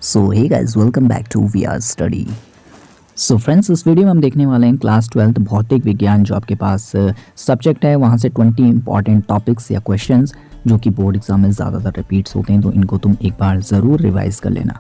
So hey guys, welcome back to we are study. So friends, इस video में हम देखने वाले हैं क्लास 12 भौतिक विज्ञान जो आपके पास सब्जेक्ट है, वहाँ से 20 इंपॉर्टेंट टॉपिक्स या क्वेश्चंस जो कि बोर्ड एग्जाम में ज़्यादातर रिपीट्स होते हैं, तो इनको तुम एक बार ज़रूर रिवाइज कर लेना।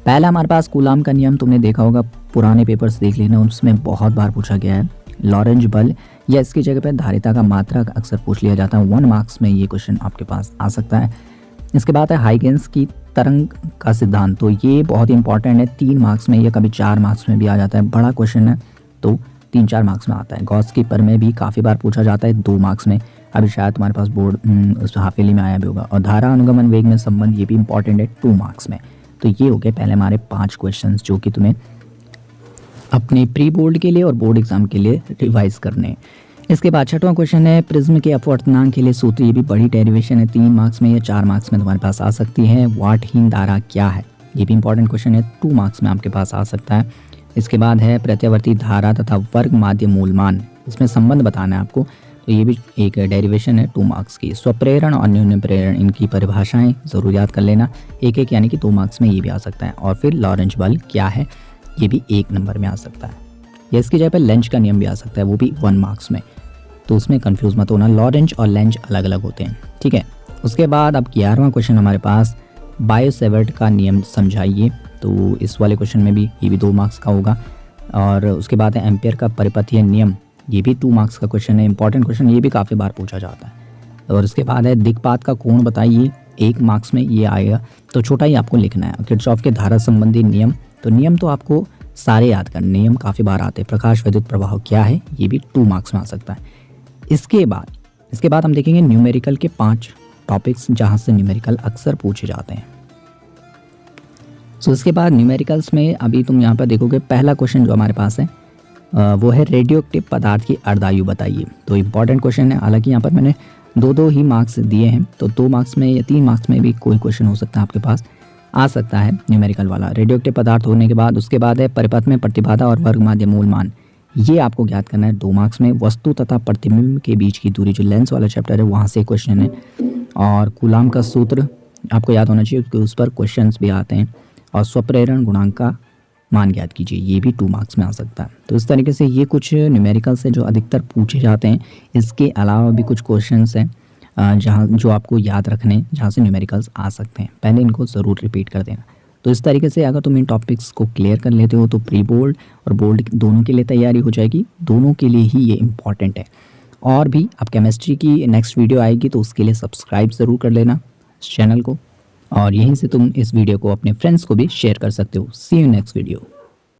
पहला हमारे पास कूलाम का नियम, तुमने देखा होगा, पुराने पेपर्स देख लेना, उसमें बहुत बार पूछा गया है। लॉरेंज बल या इसकी जगह पर धारिता का मात्रक अक्सर पूछ लिया जाता है, 1 मार्क्स में ये क्वेश्चन आपके पास आ सकता है। इसके बाद है हाइगेंस की तरंग का सिद्धांत, तो ये बहुत ही इंपॉर्टेंट है, 3 मार्क्स में या कभी 4 मार्क्स में भी आ जाता है, बड़ा क्वेश्चन है तो 3-4 मार्क्स में आता है। गॉस की प्रमेय भी काफ़ी बार पूछा जाता है 2 मार्क्स में, अभी शायद तुम्हारे पास बोर्ड उस हाफेली में आया भी होगा। और धारा अनुगमन वेग में संबंध, ये भी इंपॉर्टेंट है 2 मार्क्स में। तो ये हो गए पहले हमारे 5 क्वेश्चन जो कि तुम्हें अपने प्री बोर्ड के लिए और बोर्ड एग्जाम के लिए रिवाइज करने। इसके बाद 6वां क्वेश्चन है प्रिज्म के अपवर्तनांक के लिए सूत्र, ये भी बड़ी डेरिवेशन है, 3 मार्क्स में या 4 मार्क्स में तुम्हारे पास आ सकती है। वाटहीन धारा क्या है, ये भी इंपॉर्टेंट क्वेश्चन है, 2 मार्क्स में आपके पास आ सकता है। इसके बाद है प्रत्यावर्ती धारा तथा वर्ग माध्य मूलमान, इसमें संबंध बताना है आपको, तो ये भी एक डेरिवेशन है 2 मार्क्स की। स्वप्रेरण और न्यून प्रेरण, इनकी परिभाषाएं जरूर याद कर लेना, एक यानी कि 2 मार्क्स में ये भी आ सकता है। और फिर लॉरेंज बल क्या है, ये भी 1 नंबर में आ सकता है। या इसकी जगह पर लेंज का नियम भी आ सकता है, वो भी 1 मार्क्स में, तो उसमें कंफ्यूज मत होना, लॉरेंज और लेंज अलग अलग होते हैं, ठीक है। उसके बाद अब 11वां क्वेश्चन हमारे पास बायो-सेवर्ट का नियम समझाइए, तो इस वाले क्वेश्चन में भी ये भी 2 मार्क्स का होगा। और उसके बाद है एम्पियर का परिपथीय नियम, ये भी 2 मार्क्स का क्वेश्चन है, इंपॉर्टेंट क्वेश्चन, ये भी काफ़ी बार पूछा जाता है। और उसके बाद है दिक्पात का कोण बताइए, 1 मार्क्स में ये आएगा, तो छोटा ही आपको लिखना है। किरचॉफ के धारा संबंधी नियम, तो नियम तो आपको सारे याद करने, नियम काफ़ी बार आते हैं। प्रकाश विद्युत प्रवाह क्या है, ये भी 2 मार्क्स में आ सकता है। इसके बाद हम देखेंगे न्यूमेरिकल के 5 टॉपिक्स जहां से न्यूमेरिकल अक्सर पूछे जाते हैं। इसके बाद न्यूमेरिकल्स में अभी तुम यहाँ पर देखोगे, पहला क्वेश्चन जो हमारे पास है वो है रेडियोएक्टिव पदार्थ की अर्धायु बताइए, तो इंपॉर्टेंट क्वेश्चन है। हालांकि यहाँ पर मैंने 2-2 ही मार्क्स दिए हैं, तो 2 मार्क्स में या 3 मार्क्स में भी कोई क्वेश्चन हो सकता है, आपके पास आ सकता है न्यूमेरिकल वाला। रेडियोएक्टिव पदार्थ होने के बाद उसके बाद है परिपथ में प्रतिबाधा और वर्ग माध्य मूलमान, ये आपको ज्ञात करना है 2 मार्क्स में। वस्तु तथा प्रतिबिंब के बीच की दूरी, जो लेंस वाला चैप्टर है, वहाँ से क्वेश्चन है। और कूलाम का सूत्र आपको याद होना चाहिए क्योंकि उस पर क्वेश्चंस भी आते हैं। और स्वप्रेरण गुणांक का मान ज्ञात कीजिए, ये भी 2 मार्क्स में आ सकता है। तो इस तरीके से ये कुछ न्यूमेरिकल्स है जो अधिकतर पूछे जाते हैं। इसके अलावा भी कुछ क्वेश्चंस हैं जहाँ जो आपको याद रखने, जहाँ से न्यूमेरिकल्स आ सकते हैं, पहले इनको ज़रूर रिपीट कर देना। तो इस तरीके से अगर तुम इन टॉपिक्स को क्लियर कर लेते हो तो प्री बोर्ड और बोर्ड दोनों के लिए तैयारी हो जाएगी, दोनों के लिए ही ये इम्पॉर्टेंट है। और भी अब केमिस्ट्री की नेक्स्ट वीडियो आएगी, तो उसके लिए सब्सक्राइब ज़रूर कर लेना इस चैनल को, और यहीं से तुम इस वीडियो को अपने फ्रेंड्स को भी शेयर कर सकते हो। सी यू नेक्स्ट वीडियो।